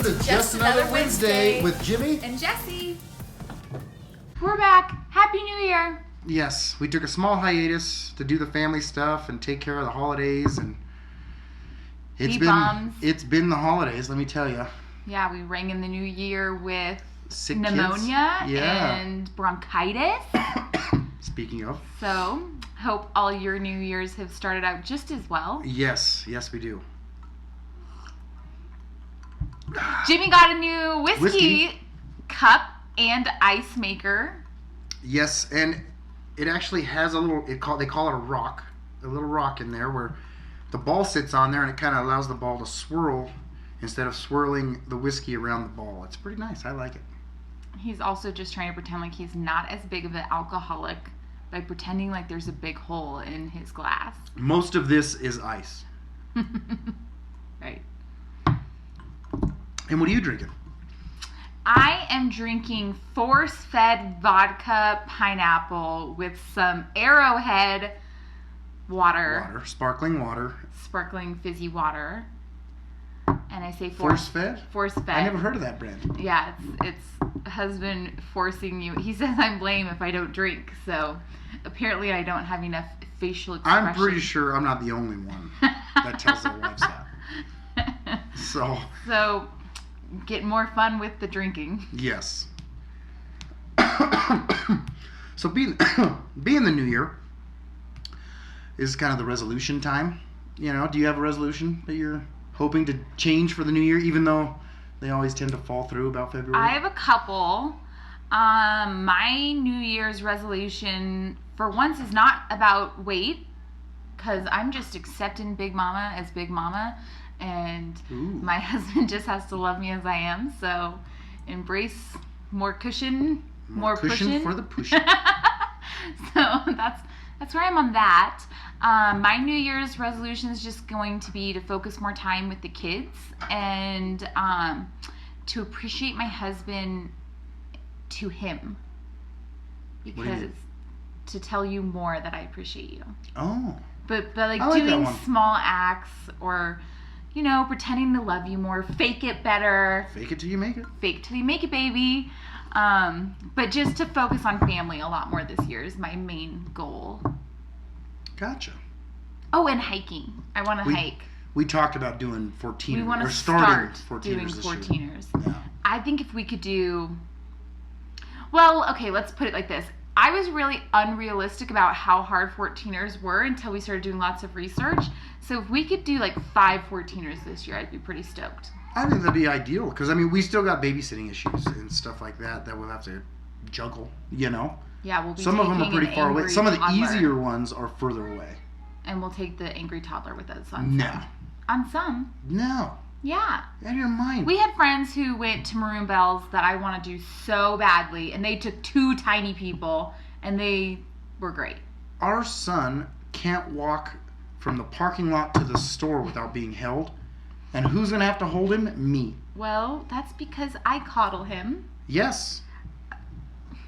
to Just Another Wednesday with Jimmy and Jesse. We're back. Happy New Year. Yes, we took a small hiatus to do the family stuff and take care of the holidays, and it's been the holidays, let me tell you. Yeah, we rang in the new year with sick pneumonia kids. And bronchitis. Speaking of. So, hope all your New Year's have started out just as well. Yes, we do. Jimmy got a new whiskey cup and ice maker. Yes, and it actually has a little, they call it a little rock in there where the ball sits on there, and it kind of allows the ball to swirl instead of swirling the whiskey around the ball. It's pretty nice. I like it. He's also just trying to pretend like he's not as big of an alcoholic by pretending like there's a big hole in his glass. Most of this is ice. Right. And what are you drinking? I am drinking force-fed vodka pineapple with some Arrowhead water. Sparkling water. Sparkling fizzy water. And I say force-fed? Force-fed. I never heard of that brand. Yeah, it's husband forcing you. He says I'm lame if I don't drink, so apparently I don't have enough facial expression. I'm pretty sure I'm not the only one that tells their wives that. So, get more fun with the drinking. Yes. So being the new year is kind of the resolution time. You know, do you have a resolution that you're hoping to change for the new year, even though they always tend to fall through about February? I have a couple. My New Year's resolution, for once, is not about weight, because I'm just accepting Big Mama as Big Mama, and my husband just has to love me as I am. So embrace more cushion, more pushing for the pushing. So that's where I'm on that. My New Year's resolution is just going to be to focus more time with the kids and to appreciate my husband to him. Because to tell you more that I appreciate you. Oh. But like doing small acts, or, you know, pretending to love you more. Fake it better. Fake it till you make it. Fake it till you make it, baby. But just to focus on family a lot more this year is my main goal. Gotcha. Oh, and hiking. I want to hike. We talked about doing 14ers. We want to start doing 14ers. Yeah. I think if we could do... Well, okay, let's put it like this. I was really unrealistic about how hard 14ers were until we started doing lots of research. So if we could do like 5 14ers this year, I'd be pretty stoked. I think that'd be ideal, because I mean, we still got babysitting issues and stuff like that we'll have to juggle, you know? Yeah, we'll be Some of them are pretty far away. Some of the toddler. easier ones are further away. And we'll take the angry toddler with us on No. some. On some. No. Yeah. Out of your mind. We had friends who went to Maroon Bells that I want to do so badly, and they took 2 tiny people, and they were great. Our son can't walk from the parking lot to the store without being held. And who's going to have to hold him? Me. Well, that's because I coddle him. Yes.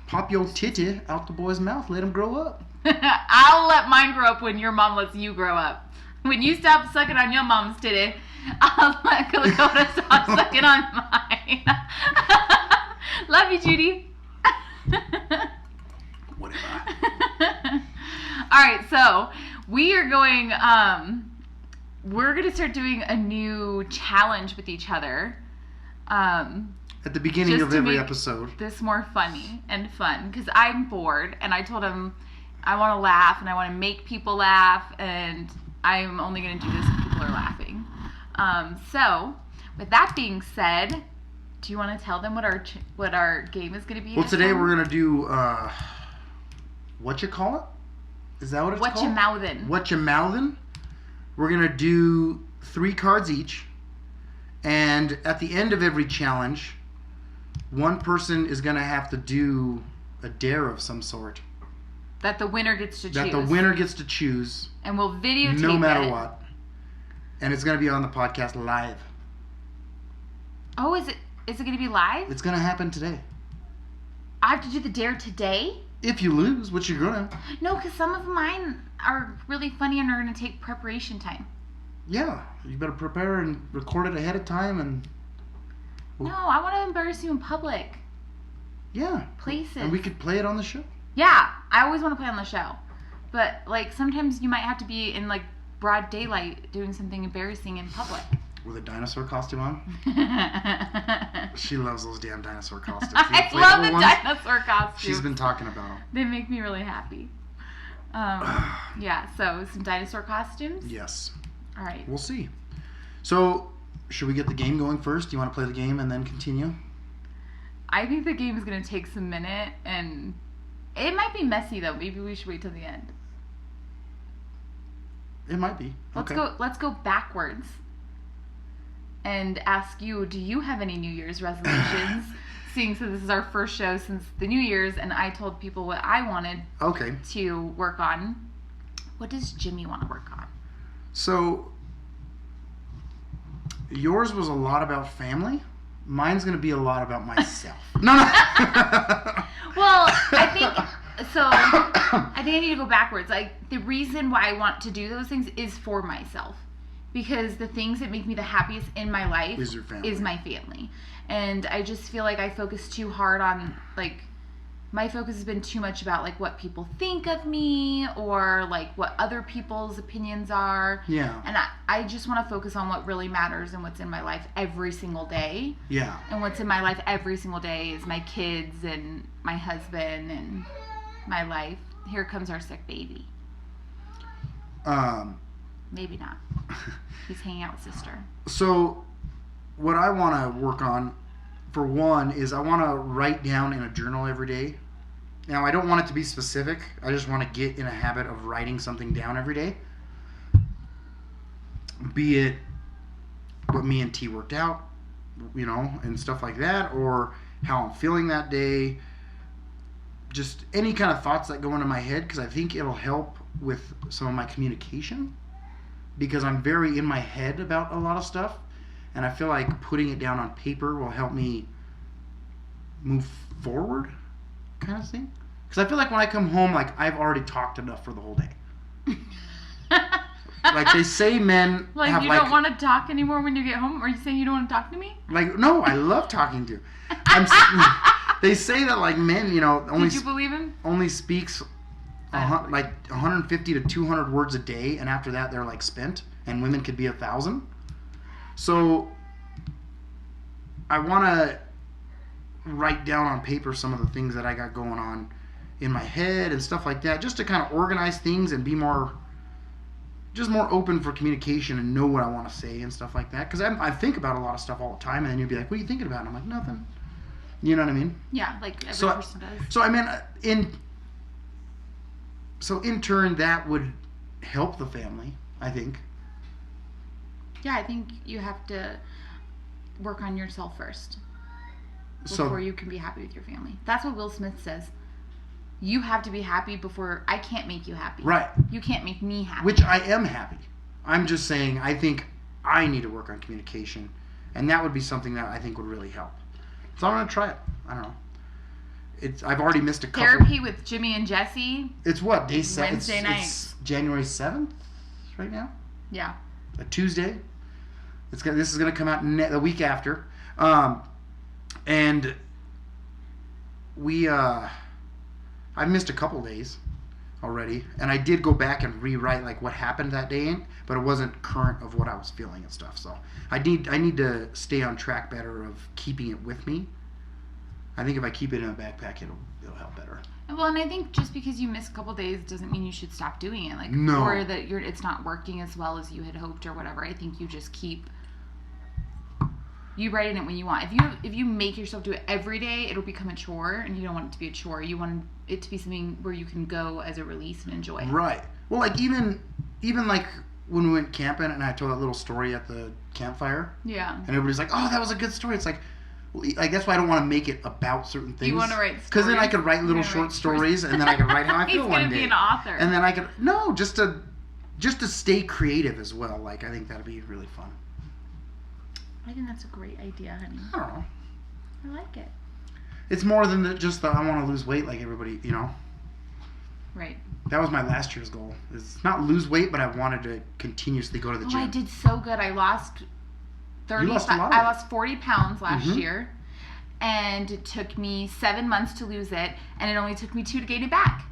Pop your titty out the boy's mouth. Let him grow up. I'll let mine grow up when your mom lets you grow up. When you stop sucking on your mom's titty, I'll let Dakota stop sucking on mine. Love you, Judy. Whatever. All right, so we are going... we're going to start doing a new challenge with each other. At the beginning of every episode. This more funny and fun, because I'm bored, and I told him I want to laugh and I want to make people laugh, and I'm only going to do this if people are laughing. So, with that being said, do you want to tell them what our game is going to be? Well, today we're going to do what you call it? Is that what it's called? What you mouthin'? What you mouthin'? We're going to do 3 cards each, and at the end of every challenge, one person is going to have to do a dare of some sort. That the winner gets to choose. That the winner gets to choose. And we'll videotape it. No matter what. And it's going to be on the podcast live. Oh, is it going to be live? It's going to happen today. I have to do the dare today? If you lose, which you're going to. No, because some of mine are really funny and are going to take preparation time. Yeah. You better prepare and record it ahead of time and No, I want to embarrass you in public. Yeah. Places. And we could play it on the show. Yeah, I always want to play on the show. But, like, sometimes you might have to be in, like, broad daylight doing something embarrassing in public. With a dinosaur costume on? She loves those damn dinosaur costumes. I love the dinosaur costumes. She's been talking about them. They make me really happy. Yeah, so some dinosaur costumes? Yes. All right. We'll see. So, should we get the game going first? Do you want to play the game and then continue? I think the game is going to take some minute, and it might be messy, though. Maybe we should wait till the end. It might be. Okay. Let's go backwards and ask you, do you have any New Year's resolutions? Seeing so this is our first show since the New Year's, and I told people what I wanted to work on. What does Jimmy want to work on? So, yours was a lot about family. Mine's going to be a lot about myself. No. Well, I think I need to go backwards. Like, the reason why I want to do those things is for myself. Because the things that make me the happiest in my life is my family. And I just feel like I focus too hard on, like, my focus has been too much about, like, what people think of me or, like, what other people's opinions are. Yeah. And I just want to focus on what really matters and what's in my life every single day. Yeah. And what's in my life every single day is my kids and my husband and my life. Here comes our sick baby. Maybe not. He's hanging out with sister. So, what I want to work on, for one, is I want to write down in a journal every day. Now, I don't want it to be specific. I just want to get in a habit of writing something down every day. Be it what me and T worked out, you know, and stuff like that, or how I'm feeling that day. Just any kind of thoughts that go into my head, because I think it'll help with some of my communication. Because I'm very in my head about a lot of stuff. And I feel like putting it down on paper will help me move forward, kind of thing. Because I feel like when I come home, like, I've already talked enough for the whole day. Like, they say men like, have, you like... don't want to talk anymore when you get home? Are you saying you don't want to talk to me? Like, no, I love talking to you. They say that, like, men, you know... Did you believe him? Only speaks... like 150 to 200 words a day, and after that they're like spent, and women could be 1,000. So I want to write down on paper some of the things that I got going on in my head and stuff like that, just to kind of organize things and be more open for communication and know what I want to say and stuff like that. Because I think about a lot of stuff all the time, and then you'd be like, what are you thinking about? And I'm like, nothing. You know what I mean? Yeah, like every person does. So I mean, in turn, that would help the family, I think. Yeah, I think you have to work on yourself first before you can be happy with your family. That's what Will Smith says. You have to be happy before... I can't make you happy. Right. You can't make me happy. Which I am happy. I'm just saying I think I need to work on communication, and that would be something that I think would really help. So I'm going to try it. I don't know. I've already missed a couple. Therapy with Jimmy and Jesse. It's what, day 7? Wednesday night. It's January 7th right now? Yeah. A Tuesday. This is going to come out the week after. And I missed a couple days already. And I did go back and rewrite like what happened that day, but it wasn't current of what I was feeling and stuff. So I need to stay on track better of keeping it with me. I think if I keep it in a backpack, it'll help better. Well, and I think just because you miss a couple days doesn't mean you should stop doing it. Like, no. Or that it's not working as well as you had hoped or whatever. I think you just keep... You write in it when you want. If you make yourself do it every day, it'll become a chore, and you don't want it to be a chore. You want it to be something where you can go as a release and enjoy. Right. Well, like even like when we went camping and I told that little story at the campfire. Yeah. And everybody's like, "Oh, that was a good story." It's like that's why I don't want to make it about certain things. You want to write stories? Because then I could write little short stories, and then I could write how I feel one day. He's gonna be an author. And then I could just to stay creative as well. Like, I think that'd be really fun. I think that's a great idea, honey. I don't know. I like it. It's more than just I want to lose weight like everybody, you know. Right. That was my last year's goal. It's not lose weight, but I wanted to continuously go to the gym. I did so good. I lost lost a lot of I weight. lost 40 pounds last Mhm. year, and it took me 7 months to lose it, and it only took me 2 to gain it back.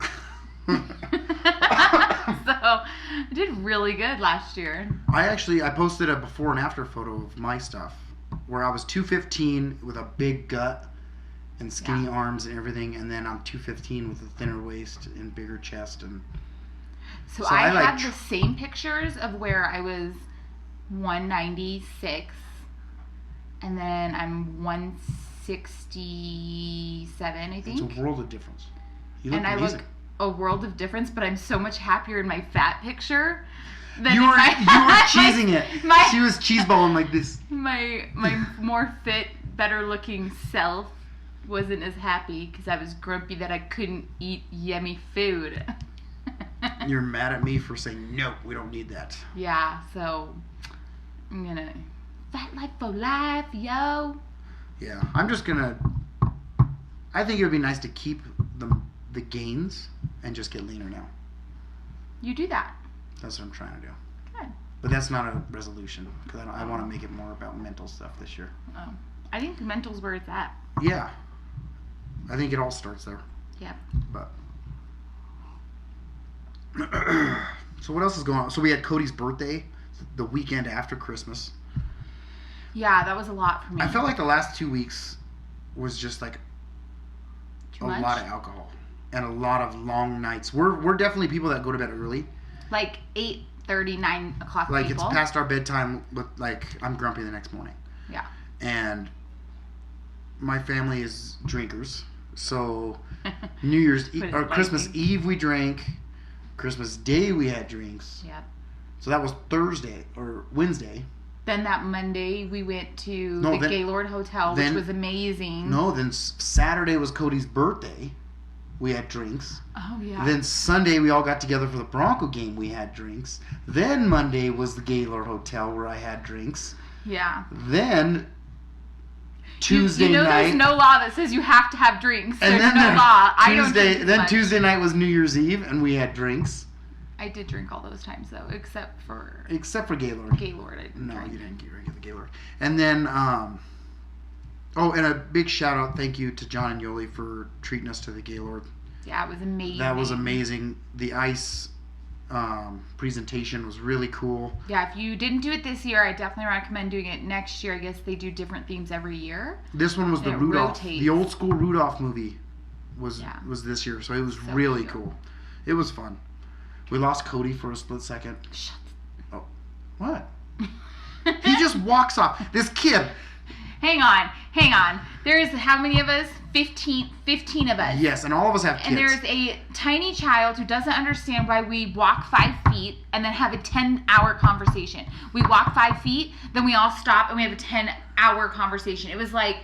So I did really good last year. I posted a before and after photo of my stuff where I was 215 with a big gut and skinny arms and everything, and then I'm 215 with a thinner waist and bigger chest. And So So I I like have the same pictures of where I was 196, and then I'm 167, I think. it's a world of difference. You look And I amazing. look a world of difference, but I'm so much happier in my fat picture than You in were my, cheesing it. She was cheese balling like this. my more fit, better looking self wasn't as happy because I was grumpy that I couldn't eat yummy food. You're mad at me for saying no. We don't need that. Yeah, so I'm gonna fat life for life, yo. Yeah, I'm just gonna. I think it would be nice to keep the gains and just get leaner now. You do that. That's what I'm trying to do. Good. But that's not a resolution because I want to make it more about mental stuff this year. I think mental's where it's at. Yeah, I think it all starts there. Yeah. But so what else is going on? So we had Cody's birthday the weekend after Christmas. Yeah, that was a lot for me. I felt like the last 2 weeks was just like Too a much? lot of alcohol and a lot of long nights. We're definitely people that go to bed early. Like 8:30, 9 o'clock Like people. it's past our bedtime. But like I'm grumpy the next morning. Yeah. And my family is drinkers, so New Year's Put it or lightly. Christmas Eve we drank. Christmas Day we had drinks. Yeah. So that was Thursday or Wednesday. Then that Monday we went to No, the then- Gaylord Hotel, which then- was amazing. No, then Saturday was Cody's birthday. We had drinks. Oh yeah. Then Sunday we all got together for the Bronco game. We had drinks. Then Monday was the Gaylord Hotel where I had drinks. yeah. Then Tuesday you know night. there's no law that says you have to have drinks. and There's then no law. I don't Tuesday. drink as Then much. Tuesday night was New Year's Eve, and we had drinks. I did drink all those times though, except for Except for Gaylord. Gaylord. I didn't No, drink. you didn't get the Gaylord. And then, oh, and a big shout out, thank you to John and Yoli for treating us to the Gaylord. Yeah, it was amazing. That was amazing. The ice presentation was really cool. Yeah, if you didn't do it this year, I definitely recommend doing it next year. I guess they do different themes every year. This one was the And it Rudolph, rotates. the old school Rudolph movie was Yeah. this year, so it was So really cute. cool. It was fun. We lost Cody for a split second. Shut What? He just walks off. This kid. Hang on. There's how many of us? 15 of us. Yes, and all of us have kids. And there's a tiny child who doesn't understand why we walk 5 feet and then have a 10-hour conversation. We walk 5 feet, then we all stop and we have a 10-hour conversation. It was like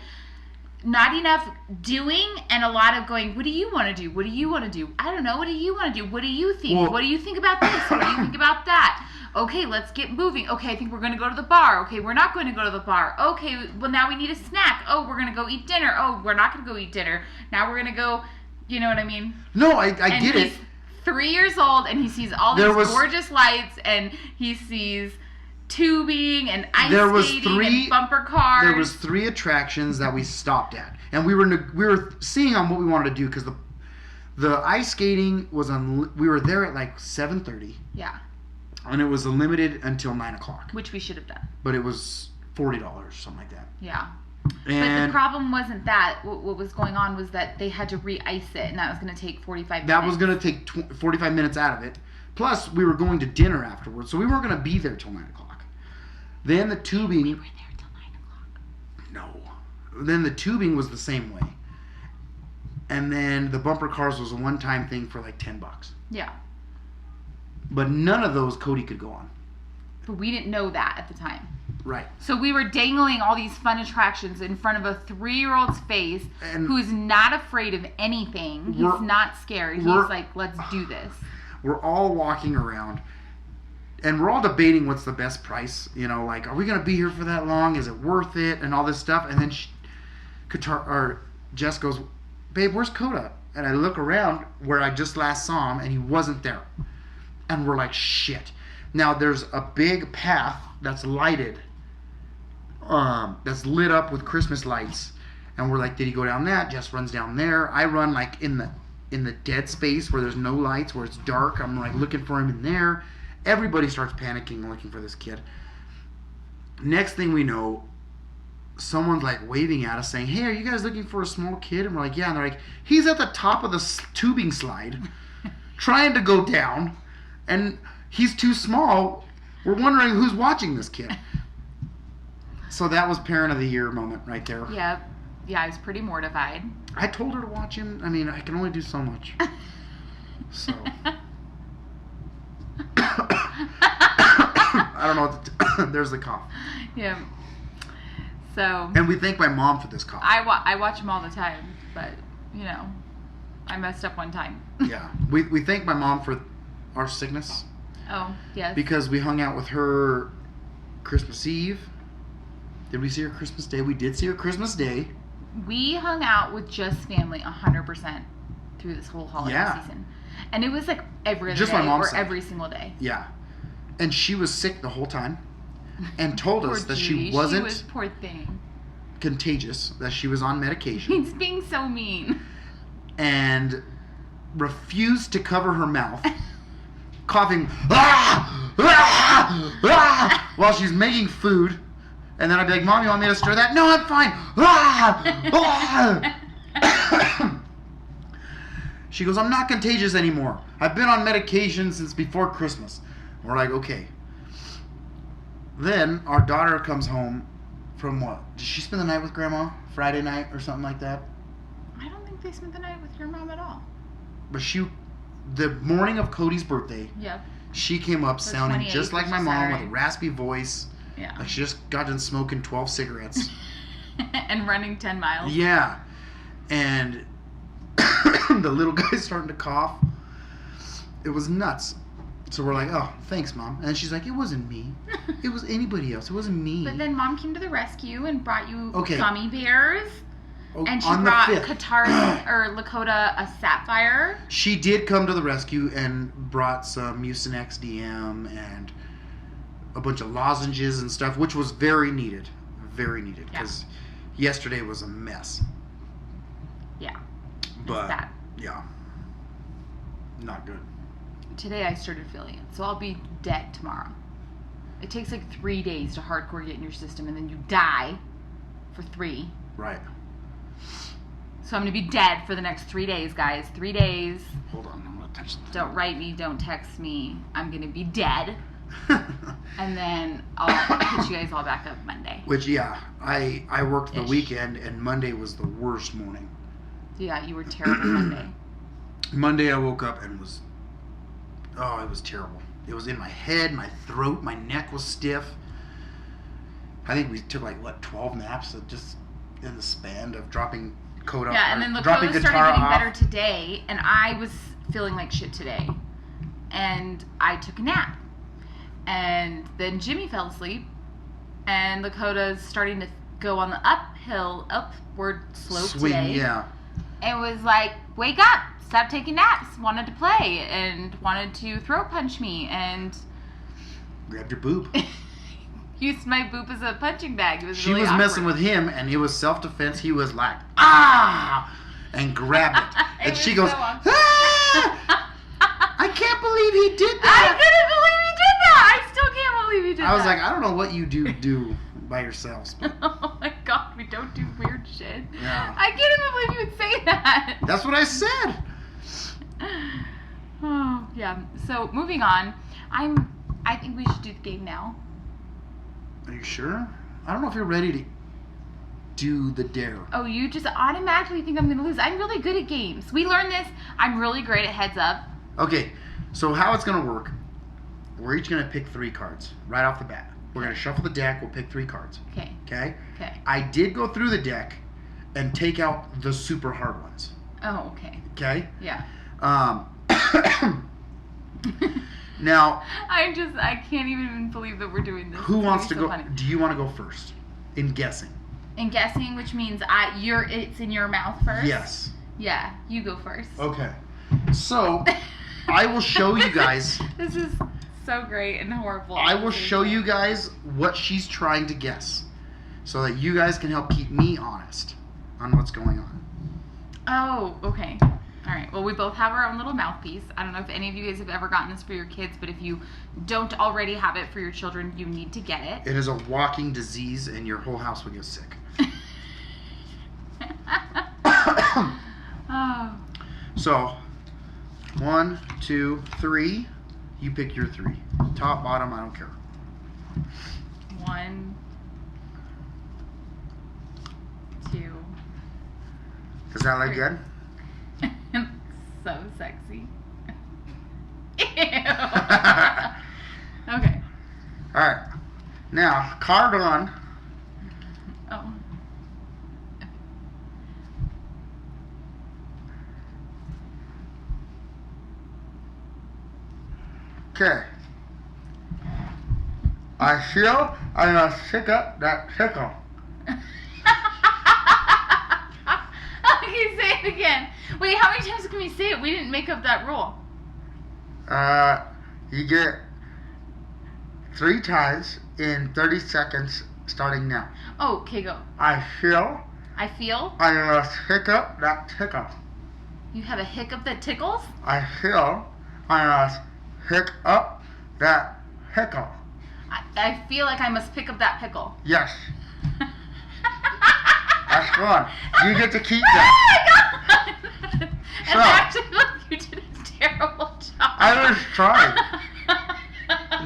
not enough doing and a lot of going, what do you want to do? What do you want to do? I don't know. What do you want to do? What do you think? Well- What do you think about this? What do you think about that? Okay, let's get moving. Okay, I think we're going to go to the bar. Okay, we're not going to go to the bar. Okay, well, now we need a snack. Oh, we're going to go eat dinner. Oh, we're not going to go eat dinner. Now we're going to go, you know what I mean? No, I And get it. he's 3 years old, and he sees all these There was- gorgeous lights, and he sees tubing and ice There was skating three- and bumper cars. There was 3 attractions that we stopped at, and we were seeing on what we wanted to do because the ice skating was on. We were there at like 7:30, Yeah, and it was limited until 9 o'clock. which we should have done. But it was $40, something like that. Yeah. But And the problem wasn't that. What was going on was that they had to re-ice it, and that was going to take 45 minutes. that was going to take 45 minutes out of it. Plus, we were going to dinner afterwards, so we weren't going to be there till 9 o'clock. Then the tubing. We were there till 9 o'clock. No. Then the tubing was the same way. And then the bumper cars was a one-time thing for like $10. Yeah. But none of those Cody could go on. But we didn't know that at the time. Right. So we were dangling all these fun attractions in front of a 3-year-old's face And who's not afraid of anything. He's We're- not scared. He's we're- like, let's do this. we're all walking around and we're all debating what's the best price. You know, like, are we going to be here for that long? Is it worth it? And all this stuff. And then Jess goes, babe, where's Coda? And I look around where I just last saw him and he wasn't there. And we're like, shit. Now there's a big path that's lighted that's lit up with Christmas lights. And we're like, did he go down that? Jess runs down there. I run like in the dead space where there's no lights, where it's dark. I'm like looking for him in there. Everybody starts panicking looking for this kid. Next thing we know, someone's like waving at us saying, hey, are you guys looking for a small kid? And we're like, yeah. And they're like, he's at the top of the tubing slide trying to go down, and he's too small. We're wondering who's watching this kid. So that was Parent of the Year moment right there. Yeah, I was pretty mortified. I told her to watch him. I mean, I can only do so much. So. I don't know what to there's the cough. Yeah. So. And we thank my mom for this cough. I watch him all the time, but, I messed up one time. Yeah. We thank my mom for our sickness. Oh, yes. Because we hung out with her Christmas Eve. Did we see her Christmas Day? We did see her Christmas Day. We hung out with Just family 100% through this whole holiday season. And it was like every other Just day my mom's or side. every single day. Yeah. And she was sick the whole time and told us that she She wasn't was poor thing. contagious, that she was on medication. He's being so mean. And refused to cover her mouth, coughing while she's making food. And then I'd be like, Mom, you want me to stir that? No, I'm fine. She goes, I'm not contagious anymore. I've been on medication since before Christmas. We're like, okay. Then our daughter comes home from what? Did she spend the night with Grandma? Friday night or something like that? I don't think they spent the night with your mom at all. But the morning of Cody's birthday, Yep. she came up sounding just like my mom with a raspy voice. Yeah. Like she just got done smoking 12 cigarettes. And running 10 miles. Yeah. And the little guy's starting to cough. It was nuts. So we're like, oh, thanks, Mom. And then she's like, it wasn't me. It was anybody else. It wasn't me. But then Mom came to the rescue and brought you Okay. gummy bears. Oh, And she on the brought 5th. Qatar or Lakota a sapphire. She did come to the rescue and brought some Mucinex DM and a bunch of lozenges and stuff, which was very needed. Very needed. Because yesterday was a mess. Yeah. But, that. yeah. Not good. Today I started feeling it, so I'll be dead tomorrow. It takes like 3 days to hardcore get in your system, and then you die for 3. Right. So I'm going to be dead for the next 3 days, guys. 3 days. Hold on, I'm going to touch something. Don't write me, don't text me. I'm going to be dead. And then I'll hit you guys all back up Monday. Which, yeah, I worked the Ish. weekend, and Monday was the worst morning. Yeah, you were terrible Monday. Monday I woke up and it was terrible. It was in my head, my throat, my neck was stiff. I think we took 12 naps just in the span of dropping Coda. Yeah, and then dropping Lakota started guitar getting off. better today, and I was feeling like shit today. And I took a nap. And then Jimmy fell asleep, and Lakota's starting to go on the upward slope Swing, today. yeah. And was like, wake up, stop taking naps, wanted to play, and wanted to throat punch me, and Grabbed your boob. used my boob as a punching bag. It was She really was messing awkward. with him, and it was self-defense. He was like, ah! And grabbed it. It And she was goes, so awkward. ah! I can't believe he did I that. couldn't believe he did that. I still can't believe he did that. I was like, I don't know what you do by yourselves, but oh my god, we don't do weird shit. Yeah. I can't even believe you would say that. that's what I said. Oh, yeah. So moving on, I think we should do the game now. Are you sure? I don't know if you're ready to do the dare. Oh, you just automatically think I'm gonna lose. I'm really good at games. We learned this. I'm really great at heads up. Okay, so how it's going to work, we're each going to pick 3 cards right off the bat. We're going to shuffle the deck. We'll pick 3 cards. Okay. Okay? Okay. I did go through the deck and take out the super hard ones. Oh, okay. Okay? Yeah. Now, I can't even believe that we're doing this. who It's wants to gonna go? be so funny. Do you want to go first in guessing? And guessing, which means it's in your mouth first. Yes. Yeah, you go first. Okay. So, I will show you guys. This is so great and horrible. I will show you guys what she's trying to guess. so that you guys can help keep me honest on what's going on. Oh, okay. All right. Well, we both have our own little mouthpiece. I don't know if any of you guys have ever gotten this for your kids, but if you don't already have it for your children, you need to get it. It is a walking disease, and your whole house will get sick. Oh. So, 1, 2, 3. You pick your 3. Top, bottom, I don't care. 1, 2. Does that look good? So sexy. Ew. Okay. Alright. Now, card on. Oh. Okay. I feel I must pick up that pickle. Okay, say it again. Wait, how many times can we say it? We didn't make up that rule. You get 3 times in 30 seconds starting now. Oh, okay, go. I feel I feel I must pick up that pickle. you have a hiccup that tickles. I feel I must pick up that pickle. I feel like I must pick up that pickle. Yes. That's fun. You get to keep that. Oh my god! So, And actually, look, you did a terrible job. I was trying.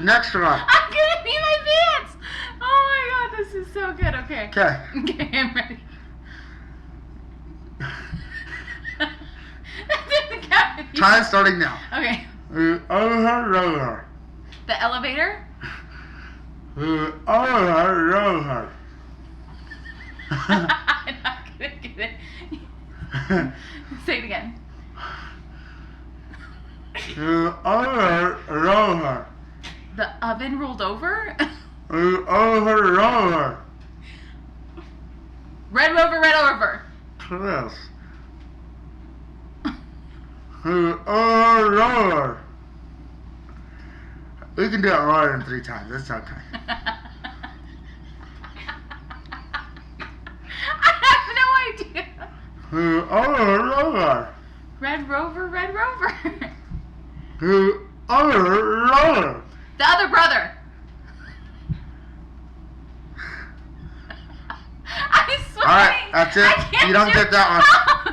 Next one. I'm gonna pee my pants. Oh my god, this is so good. Okay. Okay. Okay, I'm ready. Time starting now. Okay. Over. The elevator. Over. I'm not gonna get it. Say it again. Over. The oven rolled over. Over. Red Rover, Red Rover. Yes. Over. We can do it more than 3 times. That's okay. I have no idea. Over. Red Rover, Red Rover. Over. The other brother. I swear. Alright, that's it. You don't get that one.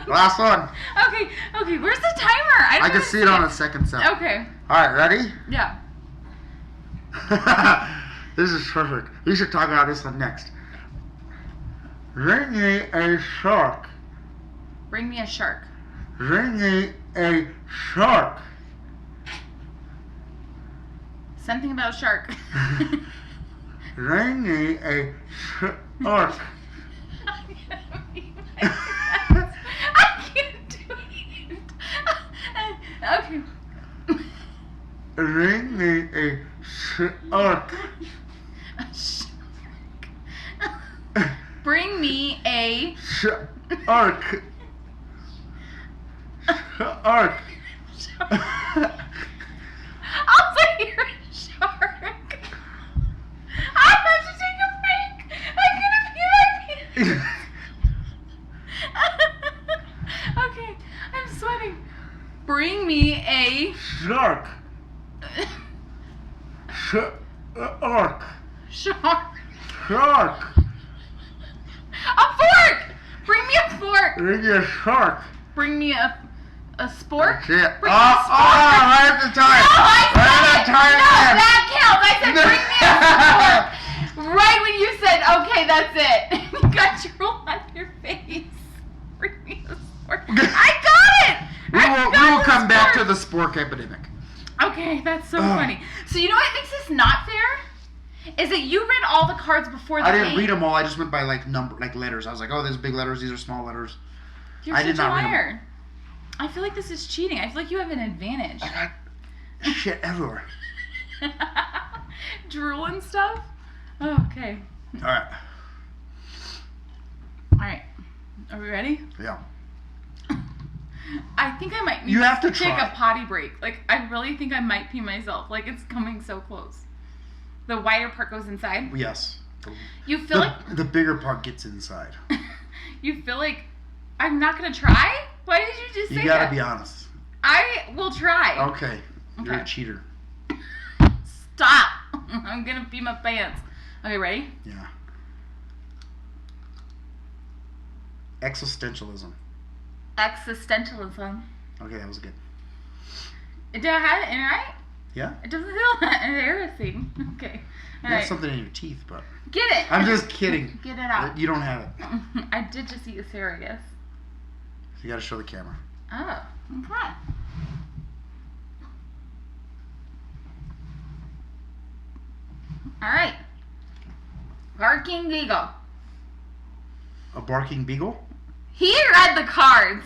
Last one. Okay, where's the timer? I can see it on the second set. Okay. Alright, ready? Yeah. This is perfect. We should talk about this one next. Bring me a shark. Bring me a shark. Bring me a shark. Something about shark. Bring me a shark. I can't do it. Okay. Bring me a shark. A shark. Bring me a Shark. Shark. I'll say you're a shark. I have to take a break. I'm gonna pee my pants. Okay, I'm sweating. Bring me a Shark. Shark. shark. Shark. A fork. Bring me a fork. Bring me a shark. Bring me a spork. That's it. Bring me a spork. Right at the time. No, I Right said at the time. no, that counts. I said bring me a spork. Right when you said, okay, that's it. You got your roll on your face. Bring me a spork. I got it. We will come back to the spork epidemic. Okay, that's so funny. So you know what makes this not fair? Is that you read all the cards before the I didn't game. read them all. I just went by like letters. I was like, oh, there's big letters. These are small letters. You're I such did not a read 'em. liar. I feel like this is cheating. I feel like you have an advantage. I got shit everywhere. Drool and stuff? Oh, okay. All right. Alright. Are we ready? Yeah. I think I might need You have to take try. a potty break. Like, I really think I might pee myself. Like, it's coming so close. The wider part goes inside. Yes. You feel like the bigger part gets inside. you feel like I'm not gonna try. Why did you just say that? You gotta be honest. I will try. Okay. You're a cheater. Stop! I'm gonna pee my pants. Okay, ready? Yeah. Existentialism. Existentialism. Okay, that was good. Did I have it in right? Yeah. It doesn't feel embarrassing. Okay. You have something in your teeth, but... Get it! I'm just kidding. Get it out. You don't have it. I did just eat asparagus. You gotta show the camera. Oh, okay. Alright. Barking Beagle. A barking beagle? He read the cards.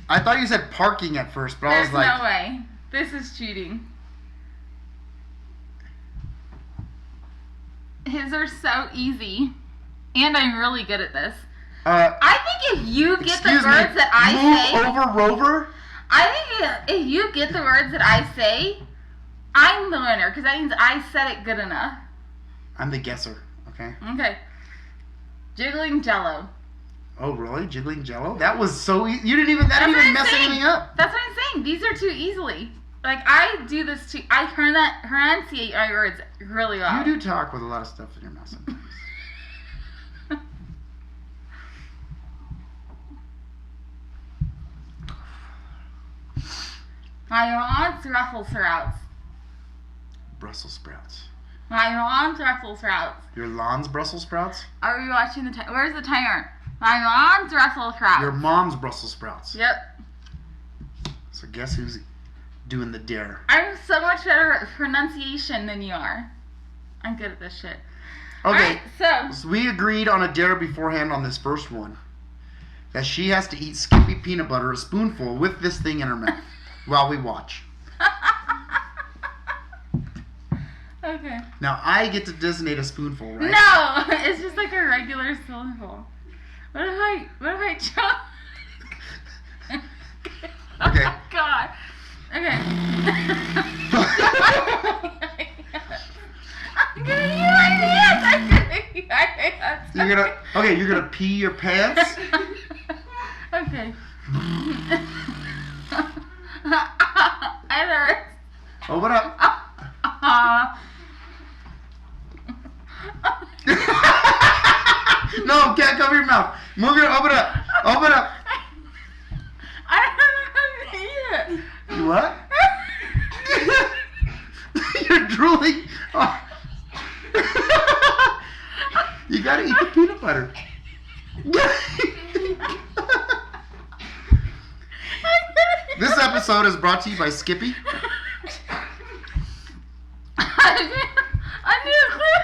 I thought you said parking at first, but There's I was like... no way. This is cheating. His are so easy. And I'm really good at this. I think if you get the words that I say... Move over, Rover? I think if you get the words that I say, I'm the winner. Because that means I said it good enough. I'm the guesser, okay? Okay. Jiggling Jello. Oh, really? Jiggling Jello? That was so easy. You didn't even... That didn't even mess anything up. That's what I'm saying. These are too easily. Like, I do this too. I pronunciate my words really well. You do talk with a lot of stuff in your mouth sometimes. My mom's Brussels sprouts. Brussels sprouts. My mom's Brussels sprouts. Your lawn's Brussels sprouts? Are we watching the timer? Where's the timer? My mom's Brussels sprouts. Your mom's Brussels sprouts. Yep. So guess who's doing the dare? I'm so much better at pronunciation than you are. I'm good at this shit. Okay. Alright, So we agreed on a dare beforehand on this first one. That she has to eat Skippy peanut butter, a spoonful, with this thing in her mouth while we watch. Okay. Now I get to designate a spoonful, right? No, it's just like a regular spoonful. What if I choke? Okay. Oh God. Okay. I'm gonna eat my pants. I'm gonna eat my pants. You're gonna pee your pants? Okay. It hurts. Open up. No, can't cover your mouth. Open up. Open up. I don't know how to eat it. What? You're drooling. Oh. You gotta eat the peanut butter. This episode is brought to you by Skippy. I need a clear.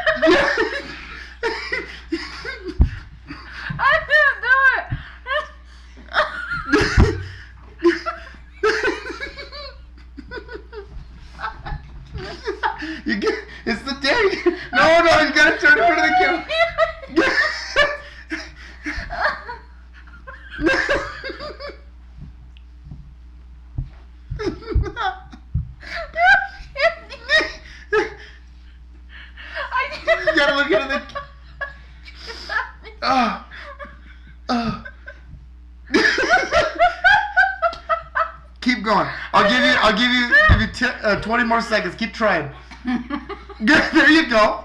I didn't do it. It's the day. No, you gotta turn it in front of the camera. You gotta look into the. Keep going. I'll give you 20 more seconds. Keep trying. Good. There you go.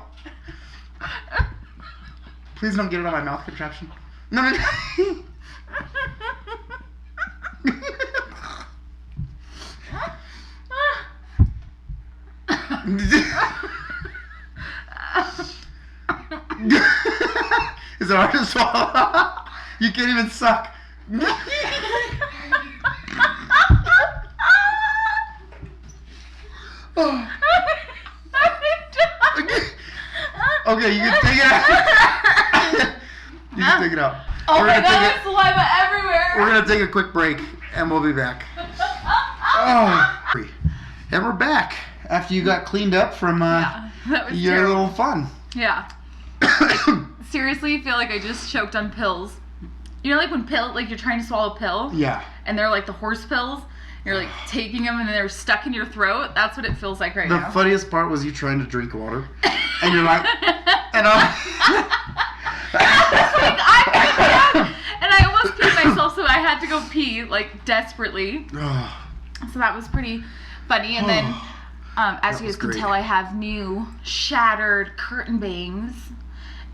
Please don't get it on my mouth contraption. No. Is it hard to swallow? You can't even suck. Okay, you can take it out. You can take it out. Oh my God, there's saliva everywhere. We're gonna take a quick break, and we'll be back. And we're back after you got cleaned up from your terrible. little fun. Yeah. Seriously, feel like I just choked on pills. You know, like when you're trying to swallow a pill? Yeah. And they're like the horse pills. You're like taking them and they're stuck in your throat. That's what it feels like right now. The funniest part was you trying to drink water, and you're like, And I'm and I almost peed myself, so I had to go pee, like, desperately. So that was pretty funny. And then, as you guys can tell, I have new shattered curtain bangs,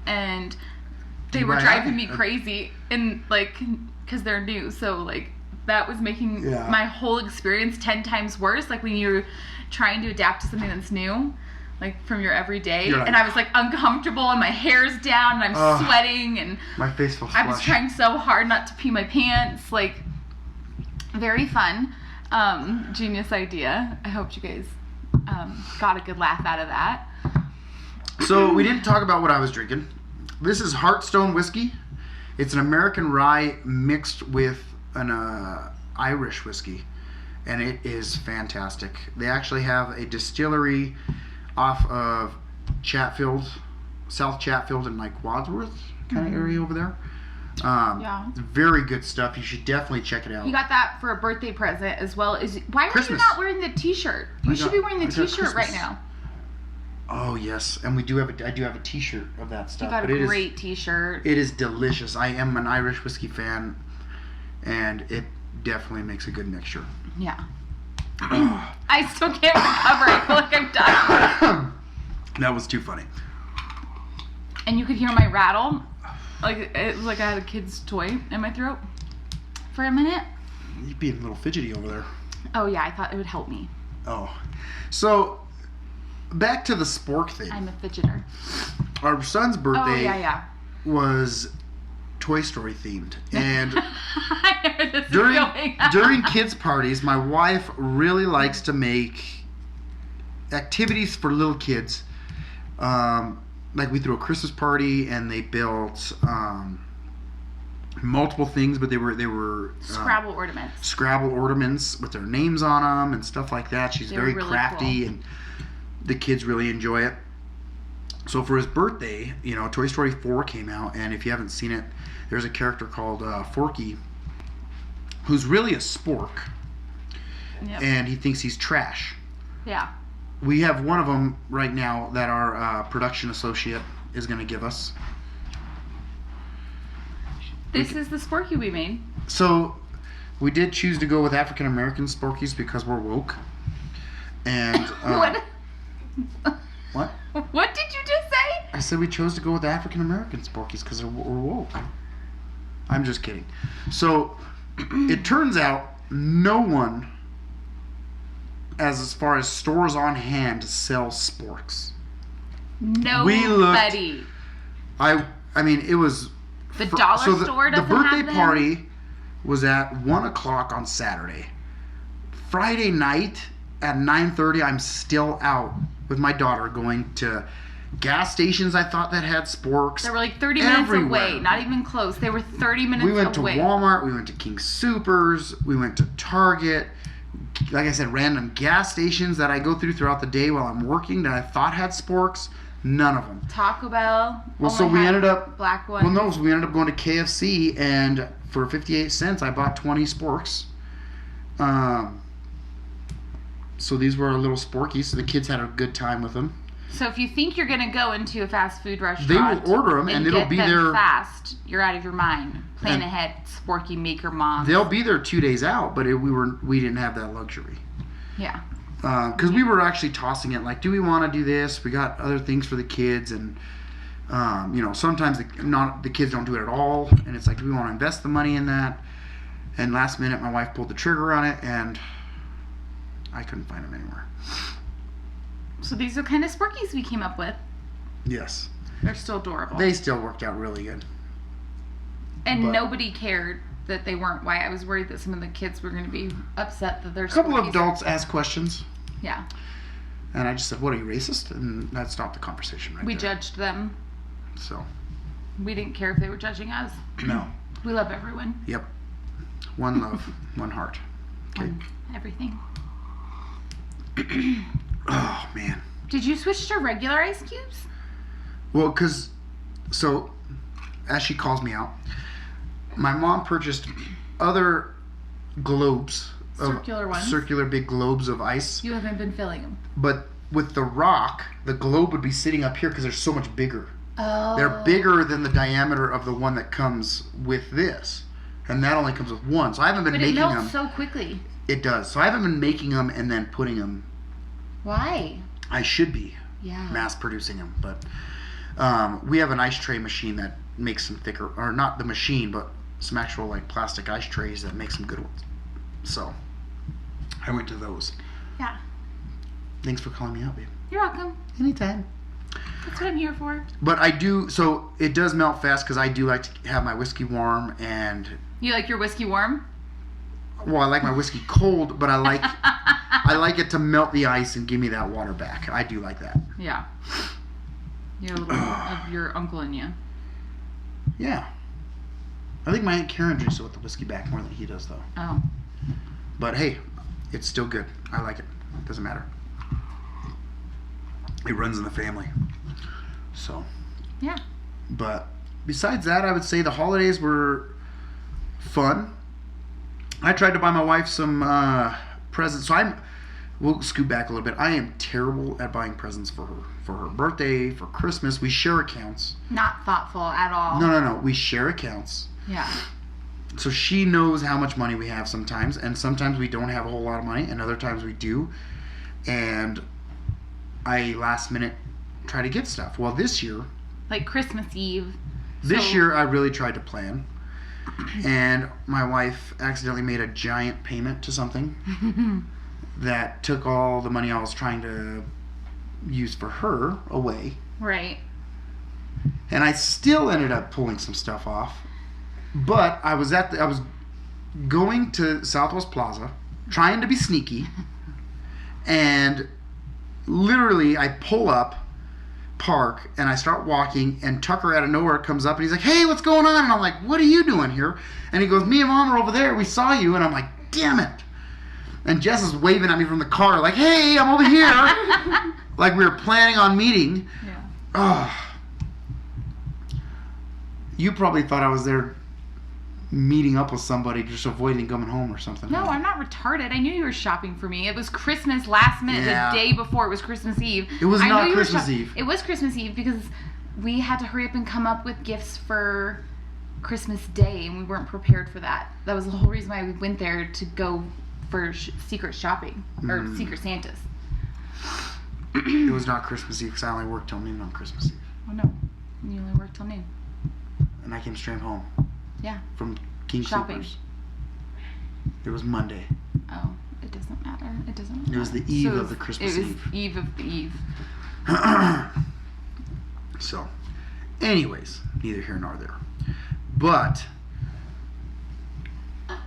and they were driving me crazy, and, like, because they're new. So, like, that was making my whole experience 10 times worse. Like, when you're trying to adapt to something that's new, like, from your everyday. Like, and I was, like, uncomfortable, and my hair's down, and I'm sweating, and my face feels I was trying so hard not to pee my pants. Like, very fun. Genius idea. I hope you guys got a good laugh out of that. So we didn't talk about what I was drinking. This is Hearthstone whiskey. It's an American rye mixed with an Irish whiskey, and it is fantastic. They actually have a distillery off of Chatfield, South Chatfield, and like Wadsworth kind of area over there. Very good stuff. You should definitely check it out. You got that for a birthday present as well. Why are you not wearing the t-shirt? You should be wearing the t-shirt right now. Oh yes, and I do have a t-shirt of that stuff. You got a great t-shirt. It is delicious. I am an Irish whiskey fan, and it definitely makes a good mixture. Yeah. I still can't recover. I feel like I'm done. That was too funny. And you could hear my rattle. Like, it was like I had a kid's toy in my throat for a minute. You'd be a little fidgety over there. Oh, yeah. I thought it would help me. Oh. So, back to the spork thing. I'm a fidgeter. Our son's birthday Oh, was Toy Story themed. And I know this during kids' parties, my wife really likes to make activities for little kids. Like we threw a Christmas party, and they built multiple things, but they were Scrabble ornaments. Scrabble ornaments with their names on them and stuff like that. She's very really crafty, and the kids really enjoy it. So for his birthday, Toy Story 4 came out, and if you haven't seen it, there's a character called Forky, who's really a spork, and he thinks he's trash. Yeah. We have one of them right now that our production associate is going to give us. This is the Sporky we made. So, we did choose to go with African American Sporkies because we're woke. And What? What? What did you just say? I said we chose to go with African American Sporkies because we're woke. I'm just kidding. So, it turns out no one, as far as stores on hand, sells sporks. Nobody. I mean, it was the dollar store doesn't have them. The birthday party was at 1 o'clock on Saturday. Friday night at 9:30, I'm still out with my daughter going to gas stations I thought that had sporks. They were like 30 minutes away, not even close. They were 30 minutes away. We went to Walmart, we went to King Soopers, we went to Target. Like I said, random gas stations that I go through throughout the day while I'm working that I thought had sporks. None of them. Taco Bell. Well, so we ended up black ones. Well, no, so we ended up going to KFC, and for 58 cents, I bought 20 sporks. So these were our little sporkies. So the kids had a good time with them. So if you think you're gonna go into a fast food restaurant, they will order them, and it'll be there fast. You're out of your mind. Plan ahead, Sporky maker mom. They'll be there 2 days out, but we didn't have that luxury. Yeah. Because we were actually tossing it, like, do we want to do this? We got other things for the kids, and sometimes the kids don't do it at all, and it's like, do we want to invest the money in that? And last minute, my wife pulled the trigger on it, and I couldn't find them anywhere. So these are kind of Sporkies we came up with. Yes. They're still adorable. They still worked out really good. And nobody cared that they weren't white. I was worried that some of the kids were going to be upset that they're A couple Sporkies. of adults asked questions. Yeah. And I just said, what, are you racist? And that stopped the conversation right We there. judged them. So. We didn't care if they were judging us. No. We love everyone. Yep. One love, one heart. Okay. Everything. Oh, man. Did you switch to regular ice cubes? Well, so, as she calls me out, my mom purchased other globes. Circular ones? Circular big globes of ice. You haven't been filling them. But with the rock, the globe would be sitting up here because they're so much bigger. Oh. They're bigger than the diameter of the one that comes with this. And that only comes with one. So I haven't been But making them. It melts so quickly. It does. So I haven't been making them and then putting them. Why? I should be mass producing them. But we have an ice tray machine that makes them thicker. Or not the machine, but some actual like plastic ice trays that make some good ones. So I went to those. Yeah. Thanks for calling me out, babe. You're welcome. Anytime. That's what I'm here for. But I do, so it does melt fast because I do like to have my whiskey warm and... You like your whiskey warm? Well, I like my whiskey cold, but I like it to melt the ice and give me that water back. I do like that. Yeah. You have a little of your uncle in you. Yeah. I think my Aunt Karen drinks it with the whiskey back more than he does, though. Oh. But hey, it's still good. I like it. It doesn't matter. It runs in the family. So. Yeah. But besides that, I would say the holidays were fun. I tried to buy my wife some presents. So we'll scoot back a little bit. I am terrible at buying presents for her. For her birthday, for Christmas. We share accounts. Not thoughtful at all. No. We share accounts. Yeah. So she knows how much money we have sometimes. And sometimes we don't have a whole lot of money. And other times we do. And I last minute try to get stuff. Well, this year... Like Christmas Eve. This year I really tried to plan. And my wife accidentally made a giant payment to something that took all the money I was trying to use for her away. Right. And I still ended up pulling some stuff off. But I was going to Southwest Plaza, trying to be sneaky, and literally I pull up, park, and I start walking, and Tucker out of nowhere comes up and he's like, "Hey, what's going on?" And I'm like, "What are you doing here?" And he goes, "Me and Mom are over there. We saw you." And I'm like, "Damn it." And Jess is waving at me from the car like, "Hey, I'm over here." Like we were planning on meeting. Yeah. Oh. You probably thought I was there meeting up with somebody, just avoiding coming home or something. No, I'm not retarded. I knew you were shopping for me. It was Christmas last minute, the day before it was Christmas Eve. It was not Christmas Eve. It was Christmas Eve because we had to hurry up and come up with gifts for Christmas Day, and we weren't prepared for that. That was the whole reason why we went there, to go for secret shopping, or secret Santas. It was not Christmas Eve because I only worked till noon on Christmas Eve. Oh no, you only worked till noon. And I came straight home. Yeah. From King shopping. Soopers. It was Monday. Oh, it doesn't matter. It doesn't matter. It was the eve of the Christmas Eve. It was eve of the eve. So, anyways, neither here nor there. But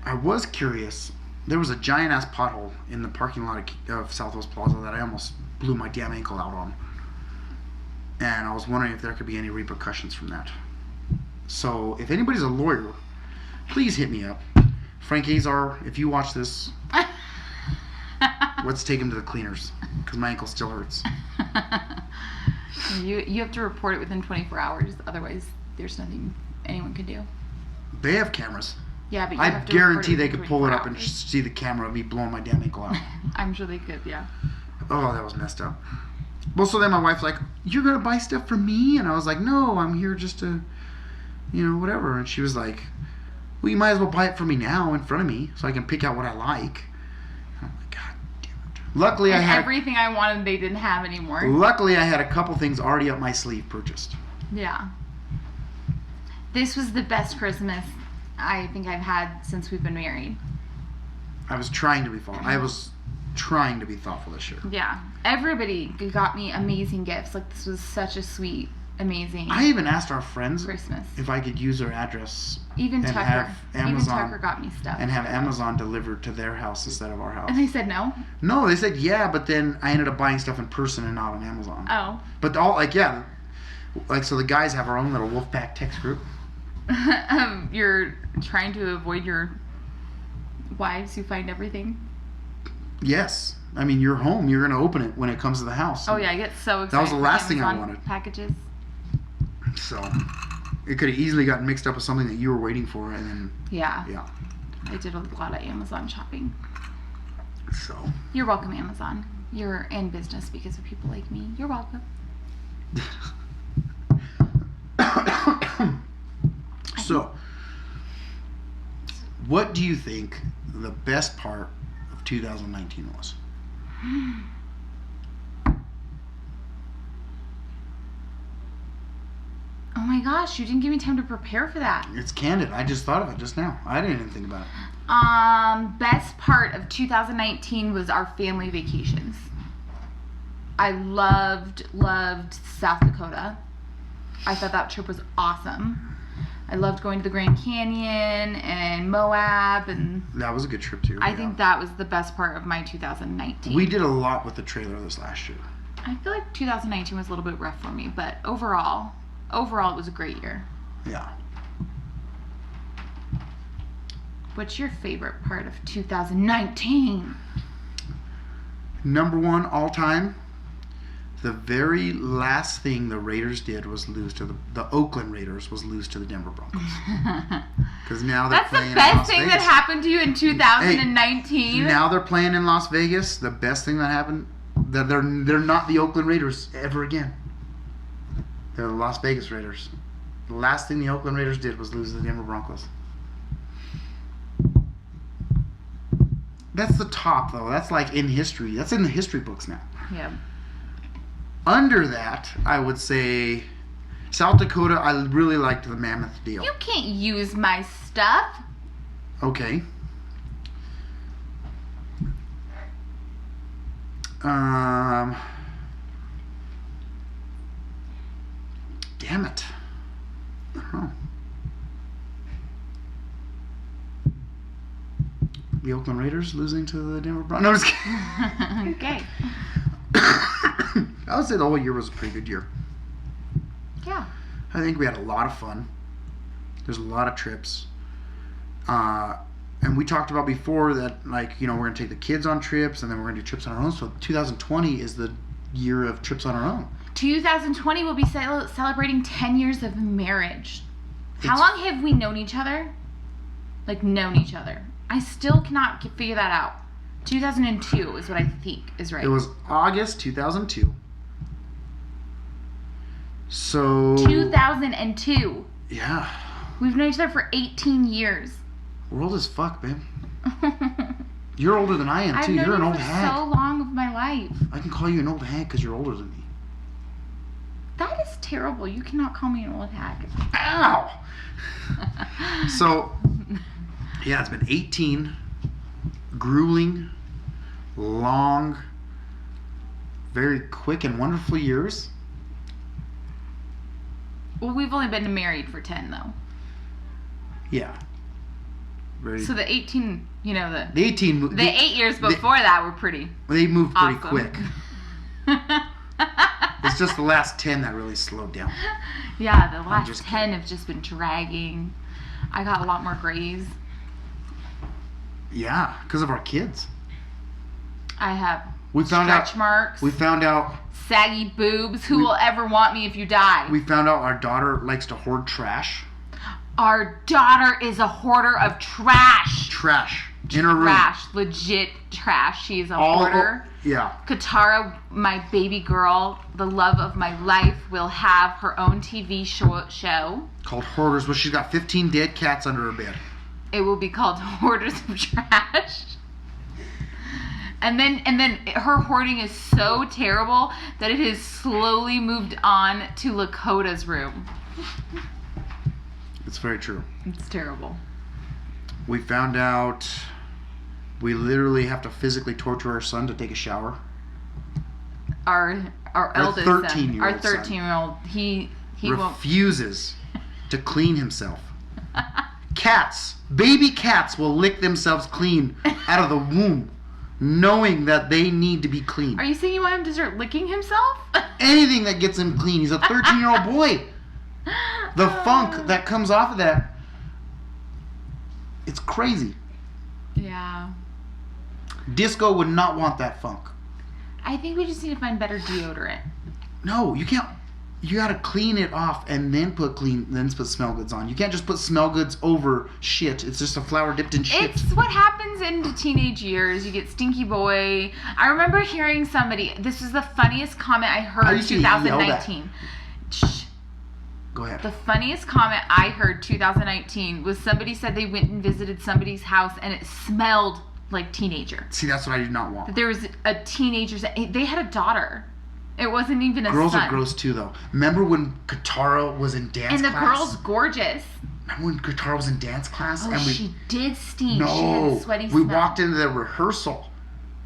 I was curious. There was a giant ass pothole in the parking lot of Southwest Plaza that I almost blew my damn ankle out on. And I was wondering if there could be any repercussions from that. So, if anybody's a lawyer, please hit me up. Frank Azar, if you watch this, let's take him to the cleaners because my ankle still hurts. You have to report it within 24 hours. Otherwise, there's nothing anyone can do. They have cameras. Yeah, but you I have to guarantee report it they within could pull it 24 up and hours. see the camera of me blowing my damn ankle out. I'm sure they could, yeah. Oh, that was messed up. Well, so then my wife's like, "You're going to buy stuff for me?" And I was like, "No, I'm here just to, whatever." And she was like, "Well, you might as well buy it for me now in front of me so I can pick out what I like." I'm like, God damn it. Luckily, And everything I wanted, they didn't have anymore. Luckily, I had a couple things already up my sleeve purchased. Yeah. This was the best Christmas I think I've had since we've been married. I was trying to be thoughtful. This year. Yeah. Everybody got me amazing gifts. Like, this was such a sweet, amazing I even asked our friends Christmas. if I could use their address. Even and Tucker. have Amazon, Even Tucker got me stuff. And have Amazon delivered to their house instead of our house. And they said no? No, they said yeah, but then I ended up buying stuff in person and not on Amazon. Oh. But so the guys have our own little Wolfpack text group. You're trying to avoid your wives who find everything? Yes. I mean, you're home. You're going to open it when it comes to the house. Oh, yeah. I get so excited. That was the last for thing I Amazon wanted. Packages. So, it could have easily gotten mixed up with something that you were waiting for, and then... Yeah. Yeah. I did a lot of Amazon shopping. So... You're welcome, Amazon. You're in business because of people like me. You're welcome. So, what do you think the best part of 2019 was? Oh my gosh, you didn't give me time to prepare for that. It's candid. I just thought of it just now. I didn't even think about it. Best part of 2019 was our family vacations. I loved South Dakota. I thought that trip was awesome. I loved going to the Grand Canyon and Moab, and That was a good trip too. I think that was the best part of my 2019. We did a lot with the trailer this last year. I feel like 2019 was a little bit rough for me, but overall it was a great year. Yeah. What's your favorite part of 2019? Number one all time. The very last thing the Raiders did was lose to the Oakland Raiders was lose to the Denver Broncos. Because now they're That's playing the best in Las thing Vegas. that happened to you in 2019. Now they're playing in Las Vegas. The best thing that happened, that they're not the Oakland Raiders ever again. They're the Las Vegas Raiders. The last thing the Oakland Raiders did was lose to the Denver Broncos. That's the top, though. That's like in history. That's in the history books now. Yeah. Under that, I would say South Dakota, I really liked the Mammoth deal. You can't use my stuff. Okay. Damn it. I don't know. The Oakland Raiders losing to the Denver Broncos. No, I'm just kidding. Okay. I would say the whole year was a pretty good year. Yeah. I think we had a lot of fun. There's a lot of trips. And we talked about before that, like, you know, we're going to take the kids on trips and then we're going to do trips on our own. So 2020 is the year of trips on our own. 2020 will be celebrating 10 years of marriage. How It's- long have we known each other? Like, known each other. I still cannot figure that out. 2002 is what I think is right. It was August 2002. So 2002. yeah, We've known each other for 18 years. we're old as fuck, babe. You're older than I am I've too. known You're an you old for hag. so long of my life. I can call you an old hag because you're older than me. That is terrible. You cannot call me an old hag. Ow! So yeah, it's been 18 grueling, long, very quick and wonderful years. Well, we've only been married for 10, though. Yeah. Very, So the 18, you know, the 18. the 8 years before that were pretty They moved pretty awesome. quick. It's just the last 10 that really slowed down. Yeah, the last just 10 have just been dragging. I got a lot more grays. Yeah, because of our kids. I have We found stretch out. marks, We found out. saggy boobs. Who will ever want me if you die? We found out our daughter likes to hoard trash. Our daughter is a hoarder of trash. Trash in her room. Trash. Legit trash. She is a All hoarder. Yeah. Katara, my baby girl, the love of my life, will have her own TV show. Called Hoarders, but she's got 15 dead cats under her bed. It will be called Hoarders of Trash. And then her hoarding is so terrible that it has slowly moved on to Lakota's room. It's very true. It's terrible. We found out we literally have to physically torture our son to take a shower. Our eldest 13-year-old son, our son. 13-year-old, he won't. Refuses to clean himself. Cats, baby cats will lick themselves clean out of the womb, knowing that they need to be clean. Are you saying you want him to start licking himself? Anything that gets him clean. He's a 13-year-old boy. The funk that comes off of that, it's crazy. Yeah. Disco would not want that funk. I think we just need to find better deodorant. No, you can't. You gotta clean it off and then put smell goods on. You can't just put smell goods over shit. It's just a flour dipped in shit. It's what happens into teenage years. You get stinky boy. I remember hearing somebody. This was the funniest comment I heard I in used to get yelled at. 2019. Shh. Go ahead. The funniest comment I heard 2019 was somebody said they went and visited somebody's house and it smelled like teenager. See, that's what I did not want. That there was a teenager. They had a daughter. It wasn't even a Girls son. are gross too, though. Remember when Katara was in dance class? And the girl's gorgeous. Remember when Katara was in dance class? Oh, and she did stink. No, She had sweaty we smell. walked into the rehearsal,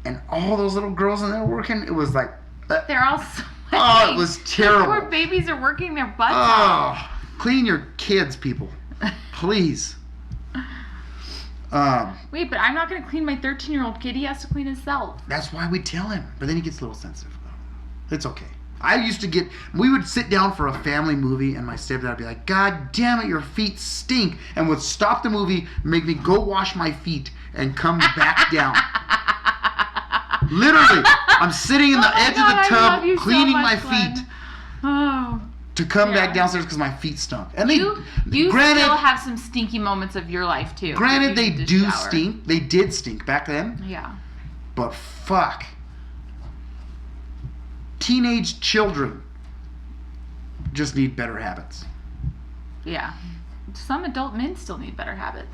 and all those little girls in there working. It was like, They're all sweaty. oh, it was terrible. Poor babies are working their butts off. Oh, clean your kids, people, please. Wait, but I'm not going to clean my 13-year-old kid. He has to clean himself. That's why we tell him, but then he gets a little sensitive. It's okay. We would sit down for a family movie, and my stepdad would be like, God damn it, your feet stink, and would stop the movie, make me go wash my feet, and come back down. Literally, I'm sitting in the edge of the tub, cleaning my feet, Oh. to come back downstairs because my feet stunk. And You granted, still have some stinky moments of your life, too. Granted, they You need to do shower. stink. They did stink back then. Yeah. But fuck. Teenage children just need better habits. Yeah. Some adult men still need better habits.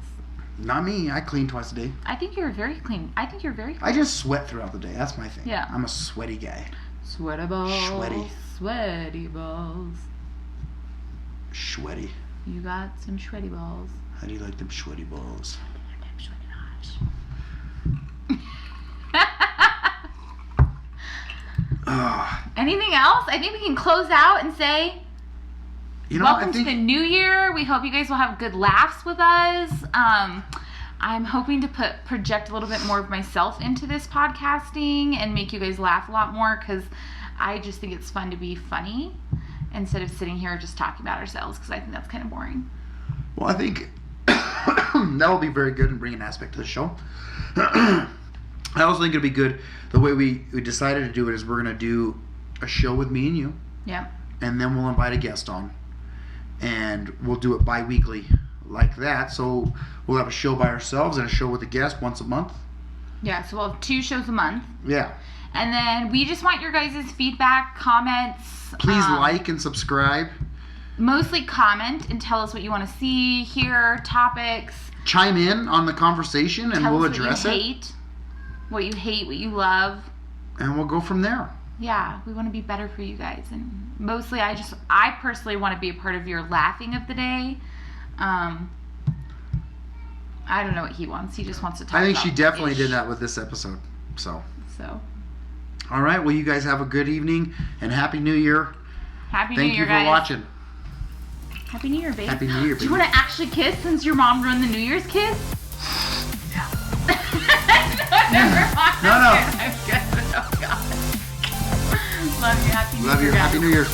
Not me. I clean twice a day. I think you're very clean. I I just sweat throughout the day. That's my thing. Yeah. I'm a sweaty guy. Sweaty balls. Sweaty. Sweaty balls. Sweaty. You got some sweaty balls. How do you like them sweaty balls? Anything else? I think we can close out and say welcome to the new year. We hope you guys will have good laughs with us. I'm hoping to project a little bit more of myself into this podcasting and make you guys laugh a lot more, because I just think it's fun to be funny instead of sitting here just talking about ourselves, because I think that's kind of boring. Well, I think that will be very good and bring an aspect to the show. I also think it'll be good. The way we decided to do it is we're going to do a show with me and you. Yeah. And then we'll invite a guest on. And we'll do it bi-weekly like that. So we'll have a show by ourselves and a show with a guest once a month. Yeah, so we'll have 2 shows a month. Yeah. And then we just want your guys' feedback, comments. Please like and subscribe. Mostly comment and tell us what you want to see, hear, topics. Chime in on the conversation and we'll address it. What you hate, what you love. And we'll go from there. Yeah, we want to be better for you guys. And mostly I personally want to be a part of your laughing of the day. I don't know what he wants. He just wants to talk about I think she definitely did that with this episode. So. All right. Well, you guys have a good evening and Happy New Year. Happy New Year, guys. Thank you for watching. Happy New Year, babe. Happy New Year, baby. Do you want to actually kiss since your mom ruined the New Year's kiss? Yeah. Never mind. No. I'm good. Oh, God. Love you. Happy New Year. Love you. Happy New Year.